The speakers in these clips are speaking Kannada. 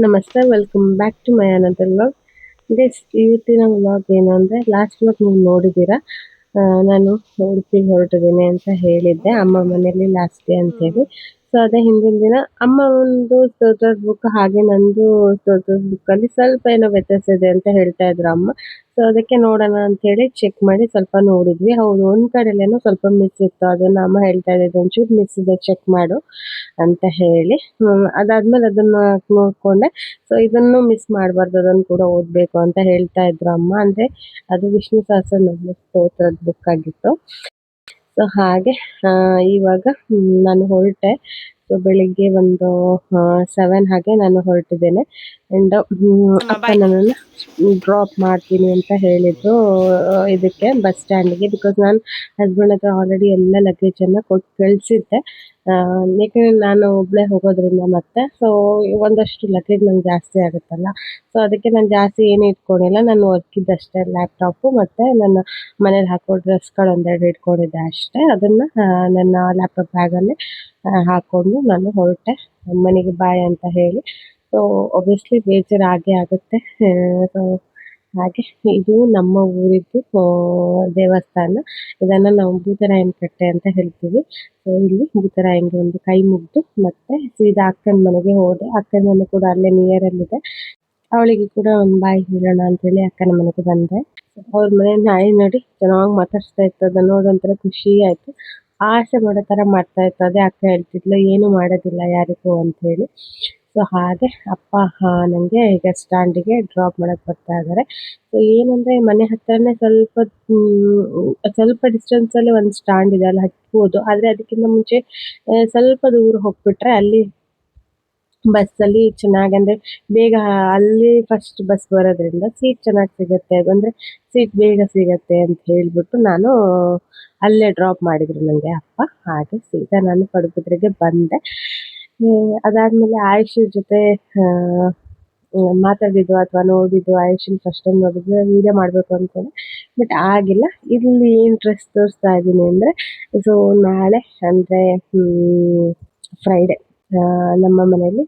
ನಮಸ್ತೆ, welcome back to my another vlog. Guys, ಇವತ್ತಿನ ವ್ಲಾಗ್ ಏನು ಅಂದರೆ, ಲಾಸ್ಟ್ ವ್ಲಾಗ್ ನೀವು ನೋಡಿದ್ದೀರಾ. ನಾನು ಉಡುಪಿಗೆ ಹೊರಟಿದ್ದೀನಿ ಅಂತ ಹೇಳಿದ್ದೆ, ಅಮ್ಮ ಮನೇಲಿ ಲಾಸ್ಟ್ ಡೇ ಅಂತೇಳಿ. ಸೊ ಅದೇ ಹಿಂದಿನ ದಿನ ಅಮ್ಮ ಒಂದು ಸ್ತೋತ್ರದ ಬುಕ್ ಹಾಗೆ ನಂದು ಸ್ತೋತ್ರದ ಬುಕ್ಕಲ್ಲಿ ಸ್ವಲ್ಪ ಏನೋ ವ್ಯತ್ಯಾಸ ಇದೆ ಅಂತ ಹೇಳ್ತಾ ಇದ್ರು ಅಮ್ಮ. ಸೊ ಅದಕ್ಕೆ ನೋಡೋಣ ಅಂತ ಹೇಳಿ ಚೆಕ್ ಮಾಡಿ ಸ್ವಲ್ಪ ನೋಡಿದ್ವಿ. ಹೌದು, ಒಂದ್ ಕಡೆಲೇನೋ ಸ್ವಲ್ಪ ಮಿಸ್ ಇತ್ತು, ಅದನ್ನ ಅಮ್ಮ ಹೇಳ್ತಾ ಇದ್ದಿದ್ದು ಒಂಚೂರು ಮಿಸ್ ಇದೆ, ಚೆಕ್ ಮಾಡು ಅಂತ ಹೇಳಿ. ಅದಾದ್ಮೇಲೆ ಅದನ್ನ ನೋಡ್ಕೊಂಡೆ. ಸೊ ಇದನ್ನು ಮಿಸ್ ಮಾಡಬಾರ್ದು, ಅದನ್ನು ಕೂಡ ಓದಬೇಕು ಅಂತ ಹೇಳ್ತಾ ಇದ್ರು ಅಮ್ಮ. ಅಂದರೆ ಅದು ವಿಷ್ಣು ಸಹಸ್ರನಾಮ ಸ್ತೋತ್ರದ ಬುಕ್ ಆಗಿತ್ತು. ಸೊ ಹಾಗೆ ಇವಾಗ ನಾನು ಹೊರಟೆ. ಸೊ ಬೆಳಿಗ್ಗೆ ಒಂದು 7 ಹಾಗೆ ನಾನು ಹೊರಟಿದ್ದೇನೆ. ಆ್ಯಂಡ್ ಅಪ್ಪ ನನ್ನನ್ನು ಡ್ರಾಪ್ ಮಾಡ್ತೀನಿ ಅಂತ ಹೇಳಿದ್ರು ಇದಕ್ಕೆ ಬಸ್ ಸ್ಟ್ಯಾಂಡಿಗೆ. ಬಿಕಾಸ್ ನಾನು ಹಸ್ಬೆಂಡ್ ಹತ್ರ ಆಲ್ರೆಡಿ ಎಲ್ಲ ಲಗೇಜನ್ನು ಕೊಟ್ಟು ಕಳಿಸಿದ್ದೆ. ಯಾಕಂದರೆ ನಾನು ಒಬ್ಬಳೇ ಹೋಗೋದ್ರಿಂದ ಮತ್ತೆ. ಸೊ ಒಂದಷ್ಟು ಲಗೇಜ್ ನಂಗೆ ಜಾಸ್ತಿ ಆಗುತ್ತಲ್ಲ. ಸೊ ಅದಕ್ಕೆ ನಾನು ಜಾಸ್ತಿ ಏನು ಇಟ್ಕೊಂಡಿಲ್ಲ. ನಾನು ವರ್ಕಿದ್ದಷ್ಟೇ ಲ್ಯಾಪ್ಟಾಪು ಮತ್ತು ನನ್ನ ಮನೇಲಿ ಹಾಕೋ ಡ್ರೆಸ್ಗಳು ಒಂದೆರಡು ಇಟ್ಕೊಂಡಿದ್ದೆ ಅಷ್ಟೇ. ಅದನ್ನು ನನ್ನ ಲ್ಯಾಪ್ಟಾಪ್ ಬ್ಯಾಗಲ್ಲಿ ಹಾಕ್ಕೊಂಡು ನಾನು ಹೊರಟೆ ಮನೆಗೆ ಬಾಯ್ ಅಂತ ಹೇಳಿ. ಸೊ ಒಬ್ವಿಯಸ್ಲಿ ಬೇಜಾರು ಆಗೇ ಆಗುತ್ತೆ. ಸೊ ಹಾಗೆ ಇದು ನಮ್ಮ ಊರಿದ್ದು ದೇವಸ್ಥಾನ. ಇದನ್ನು ನಾವು ಭೂತರಾಯನ ಕಟ್ಟೆ ಅಂತ ಹೇಳ್ತೀವಿ. ಸೊ ಇಲ್ಲಿ ಭೂತರಾಯನಿಗೆ ಒಂದು ಕೈ ಮುಗಿದು ಮತ್ತೆ ಸೀದಾ ಅಕ್ಕನ ಮನೆಗೆ ಹೋದೆ. ಅಕ್ಕನ ಮನೆ ಕೂಡ ಅಲ್ಲೇ ನಿಯರಲ್ಲಿದೆ. ಅವಳಿಗೆ ಕೂಡ ಒಂದು ಬಾಯ್ ಹೇಳೋಣ ಅಂತೇಳಿ ಅಕ್ಕನ ಮನೆಗೆ ಬಂದೆ. ಅವ್ರ ಮನೆ ನಾಯಿ ನೋಡಿ ಚೆನ್ನಾಗಿ ಮಾತಾಡ್ಸ್ತಾ ಇತ್ತು. ಅದನ್ನ ನೋಡಿ ಒಂಥರ ಖುಷಿ ಆಯಿತು. ಆಸೆ ಮಾಡೋ ಥರ ಮಾಡ್ತಾ ಇತ್ತು. ಅದೇ ಅಕ್ಕ ಹೇಳ್ತಿದ್ಲು, ಏನು ಮಾಡೋದಿಲ್ಲ ಯಾರಿಗೂ ಅಂತ ಹೇಳಿ. ಸೊ ಹಾಗೆ ಅಪ್ಪ ನನಗೆ ಈಗ ಸ್ಟ್ಯಾಂಡಿಗೆ ಡ್ರಾಪ್ ಮಾಡೋಕ್ಕೆ ಬರ್ತಾ ಇದ್ದಾರೆ. ಸೊ ಏನಂದರೆ ಮನೆ ಹತ್ರನೇ ಸ್ವಲ್ಪ ಡಿಸ್ಟೆನ್ಸಲ್ಲಿ ಒಂದು ಸ್ಟ್ಯಾಂಡ್ ಇದೆ, ಅಲ್ಲಿ ಹತ್ಬೋದು. ಆದರೆ ಅದಕ್ಕಿಂತ ಮುಂಚೆ ಸ್ವಲ್ಪ ದೂರ ಹೋಗ್ಬಿಟ್ರೆ ಅಲ್ಲಿ ಬಸ್ಸಲ್ಲಿ ಚೆನ್ನಾಗಿ, ಅಂದರೆ ಬೇಗ ಅಲ್ಲಿ ಫಸ್ಟ್ ಬಸ್ ಬರೋದ್ರಿಂದ ಸೀಟ್ ಚೆನ್ನಾಗಿ ಸಿಗುತ್ತೆ, ಅಂದರೆ ಸೀಟ್ ಬೇಗ ಸಿಗುತ್ತೆ ಅಂತ ಹೇಳಿಬಿಟ್ಟು ನಾನು ಅಲ್ಲೇ ಡ್ರಾಪ್ ಮಾಡಿದರು ನನಗೆ ಅಪ್ಪ. ಹಾಗೆ ಸೀದಾ ನಾನು ಪಡುಬಿದ್ರೆಗೆ ಬಂದೆ. ಅದಾದಮೇಲೆ ಆಯುಷ್ ಜೊತೆ ಮಾತಾಡಿದ್ದು ಅಥವಾ ನೋಡಿದ್ದು, ಆಯುಷನ್ ಫಸ್ಟ್ ಟೈಮ್ ನೋಡಿದ್ದು ವೀಡಿಯೋ ಮಾಡಬೇಕು ಅಂದ್ಕೊಂಡೆ, ಬಟ್ ಆಗಿಲ್ಲ. ಇಲ್ಲಿ ಏನು ಡ್ರೆಸ್ ತೋರಿಸ್ತಾ ಇದ್ದೀನಿ ಅಂದರೆ, ಸೊ ನಾಳೆ ಅಂದರೆ ಫ್ರೈಡೆ ನಮ್ಮ ಮನೆಯಲ್ಲಿ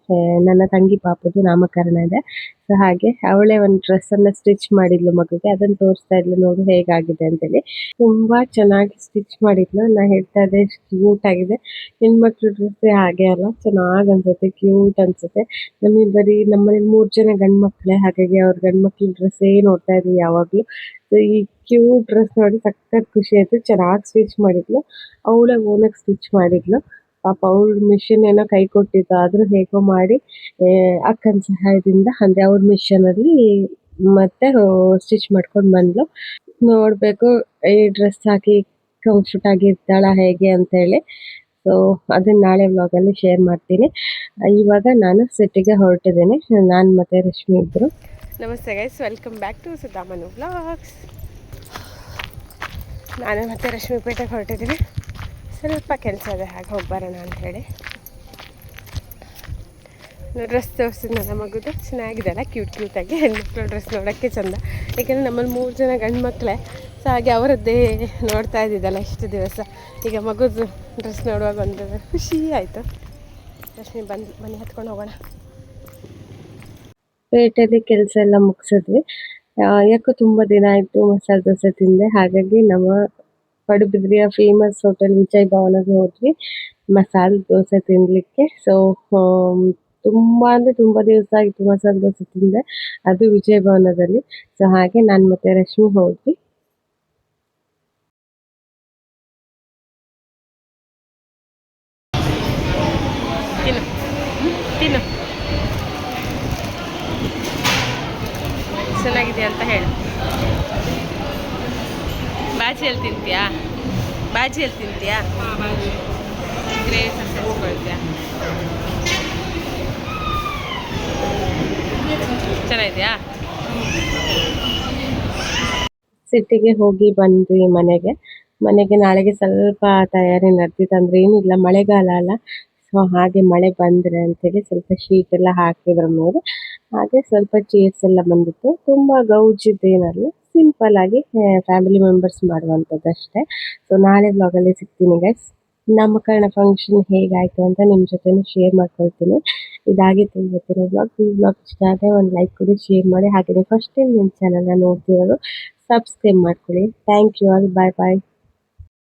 ನನ್ನ ತಂಗಿ ಪಾಪುದು ನಾಮಕರಣ ಇದೆ. ಸೊ ಹಾಗೆ ಅವಳೇ ಒಂದು ಡ್ರೆಸ್ಸನ್ನು ಸ್ಟಿಚ್ ಮಾಡಿದ್ಲು ಮಗುಗೆ. ಅದನ್ನು ತೋರಿಸ್ತಾ ಇದ್ಲು, ನೋಡು ಹೇಗಾಗಿದೆ ಅಂತೇಳಿ. ತುಂಬ ಚೆನ್ನಾಗಿ ಸ್ಟಿಚ್ ಮಾಡಿದ್ಲು. ನಾನು ಹೇಳ್ತಾ ಇದ್ದೆ ಎಷ್ಟು ಕ್ಯೂಟ್ ಆಗಿದೆ. ಹೆಣ್ಮಕ್ಳು ಡ್ರೆಸ್ಸೇ ಹಾಗೆ ಅಲ್ಲ, ಚೆನ್ನಾಗಿ ಅನ್ಸುತ್ತೆ, ಕ್ಯೂಟ್ ಅನ್ಸುತ್ತೆ. ನಮಗೆ ಬರೀ ನಮ್ಮನೇಲಿ 3 ಜನ ಗಂಡು ಮಕ್ಕಳೇ, ಹಾಗಾಗಿ ಅವ್ರ ಗಂಡು ಮಕ್ಳ ಡ್ರೆಸ್ಸೇ ನೋಡ್ತಾ ಇದ್ವಿ ಯಾವಾಗಲೂ. ಸೊ ಈ ಕ್ಯೂಟ್ ಡ್ರೆಸ್ ನೋಡಿ ಸಖತ್ ಖುಷಿ ಆಯಿತು. ಚೆನ್ನಾಗಿ ಸ್ಟಿಚ್ ಮಾಡಿದ್ಲು, ಅವಳೇ ಓನಾಗಿ ಸ್ಟಿಚ್ ಮಾಡಿದ್ಲು. ಪಾಪ ಅವ್ಳ ಮಿಷಿನ್ ಏನೋ ಕೈ ಕೊಟ್ಟಿತ್ತು, ಆದರೂ ಹೇಗೋ ಮಾಡಿ ಅಕ್ಕನ ಸಹಾಯದಿಂದ ಅಂದರೆ ಅವ್ರ ಮಿಷನಲ್ಲಿ ಮತ್ತೆ ಸ್ಟಿಚ್ ಮಾಡ್ಕೊಂಡು ಬಂದ್ಲು. ನೋಡಬೇಕು ಈ ಡ್ರೆಸ್ ಹಾಕಿ ಕಂಫರ್ಟ್ ಆಗಿರ್ತಾಳ ಹೇಗೆ ಅಂತೇಳಿ. ಸೊ ಅದನ್ನ ನಾಳೆ ವ್ಲಾಗಲ್ಲಿ ಶೇರ್ ಮಾಡ್ತೀನಿ. ಇವಾಗ ನಾನು ಸಿಟಿಗೆ ಹೊರಟಿದ್ದೀನಿ, ನಾನು ಮತ್ತು ರಶ್ಮಿ ಇಬ್ಬರು. ನಮಸ್ತೆ guys, welcome back to Sudhamanu vlogs. ನಾನು ಮತ್ತು ರಶ್ಮಿ ಪೇಟೆಗೆ ಹೊರಟಿದ್ದೀನಿ. ಸ್ವಲ್ಪ ಕೆಲಸ ಇದೆ, ಹಾಗೆ ಹೋಗಿ ಬರೋಣ ಅಂಥೇಳಿ. ಡ್ರೆಸ್ ತೋರಿಸಿದ್ನಲ್ಲ ಮಗುದು, ಚೆನ್ನಾಗಿದೆ ಅಲ್ಲ, ಕ್ಯೂಟಾಗಿ. ಹೆಣ್ಮಕ್ಳು ಡ್ರೆಸ್ ನೋಡೋಕ್ಕೆ ಚೆಂದ. ಏಕೆಂದರೆ ನಮ್ಮಲ್ಲಿ 3 ಜನ ಗಂಡು ಮಕ್ಕಳೇ. ಸೊ ಹಾಗೆ ಅವರದ್ದೇ ನೋಡ್ತಾ ಇದ್ದಿದ್ದಲ್ಲ ಇಷ್ಟು ದಿವಸ. ಈಗ ಮಗುದು ಡ್ರೆಸ್ ನೋಡುವಾಗ ಒಂದು ಖುಷಿ ಆಯಿತು. ರಶ್ಮಿ ಬನ್ನಿ ಹತ್ಕೊಂಡು ಹೋಗೋಣ. ಪೇಟೆಯಲ್ಲಿ ಕೆಲಸ ಎಲ್ಲ ಮುಗಿಸಿದ್ವಿ. ಯಾಕೋ ತುಂಬ ದಿನ ಆಯಿತು ಮಸಾಲೆ ದೋಸೆ ತಿಂದೆ. ಹಾಗಾಗಿ ನಮ್ಮ ಪಡುಬಿದ್ರಿಯ ಫೇಮಸ್ ಹೋಟೆಲ್ ವಿಜಯ್ ಭವನಗೆ ಹೋದ್ವಿ ಮಸಾಲೆ ದೋಸೆ ತಿನ್ನಲಿಕ್ಕೆ. ಸೊ ತುಂಬ ಅಂದರೆ ತುಂಬ ದಿವಸ ಆಗಿತ್ತು ಮಸಾಲೆ ದೋಸೆ ತಿಂದೆ, ಅದು ವಿಜಯ್ ಭವನದಲ್ಲಿ. ಸೊ ಹಾಗೆ ನಾನು ಮತ್ತು ರಶ್ಮಿ ಹೋದ್ವಿ. ತಿನ್ನು ಚೆನ್ನಾಗಿದೆ ಅಂತ ಹೇಳು. ಬಾಜಿಯಲ್ಲಿ ತಿಂತೀಯಾ? ಬಾಜಿಯಲ್ಲಿ ತಿಂತೀಯಾ? ಗ್ರೇವಿ ಸೇರಿಸ್ಕೊಳ್ತೀಯಾ? ಚೆನ್ನಾಗಿದೆಯಾ? ಸಿಟಿಗೆ ಹೋಗಿ ಬಂದ್ವಿ ಮನೆಗೆ ನಾಳೆಗೆ ಸ್ವಲ್ಪ ತಯಾರಿ ನಡೆದಿತ್ತು. ಅಂದರೆ ಏನಿಲ್ಲ, ಮಳೆಗಾಲ ಅಲ್ಲ. ಸೊ ಹಾಗೆ ಮಳೆ ಬಂದರೆ ಅಂತೇಳಿ ಸ್ವಲ್ಪ ಶೀಟ್ ಎಲ್ಲ ಹಾಕಿದ್ರ ಮೇಲೆ. ಹಾಗೆ ಸ್ವಲ್ಪ ಚೇರ್ಸ್ ಎಲ್ಲ ಬಂದಿತ್ತು. ತುಂಬ ಗೌಜಿದ್ದೇನಲ್ಲ, ಸಿಂಪಲ್ ಆಗಿ ಫ್ಯಾಮಿಲಿ ಮೆಂಬರ್ಸ್ ಮಾಡುವಂಥದ್ದು ಅಷ್ಟೇ. ಸೊ ನಾಳೆ ವ್ಲಾಗಲ್ಲಿ ಸಿಗ್ತೀನಿ ಗೈಸ್. ನಾಮಕರಣ ಫಂಕ್ಷನ್ ಹೇಗಾಯಿತು ಅಂತ ನಿಮ್ಮ ಜೊತೆ ಶೇರ್ ಮಾಡ್ಕೊಳ್ತೀನಿ. ಇದಾಗಿತ್ತು ಇವತ್ತಿನ ವ್ಲಾಗ್. ಈ ವ್ಲಾಗ್ ಇಷ್ಟ ಆದರೆ ಒಂದು ಲೈಕ್ ಕೊಡಿ, ಶೇರ್ ಮಾಡಿ. ಹಾಗೆಯೇ ಫಸ್ಟ್ ಟೈಮ್ ನಿಮ್ಮ ಚಾನಲ್ನ ನೋಡ್ತಿರೋರು ಸಬ್ಸ್ಕ್ರೈಬ್ ಮಾಡ್ಕೊಳ್ಳಿ. Thank you all. Bye bye.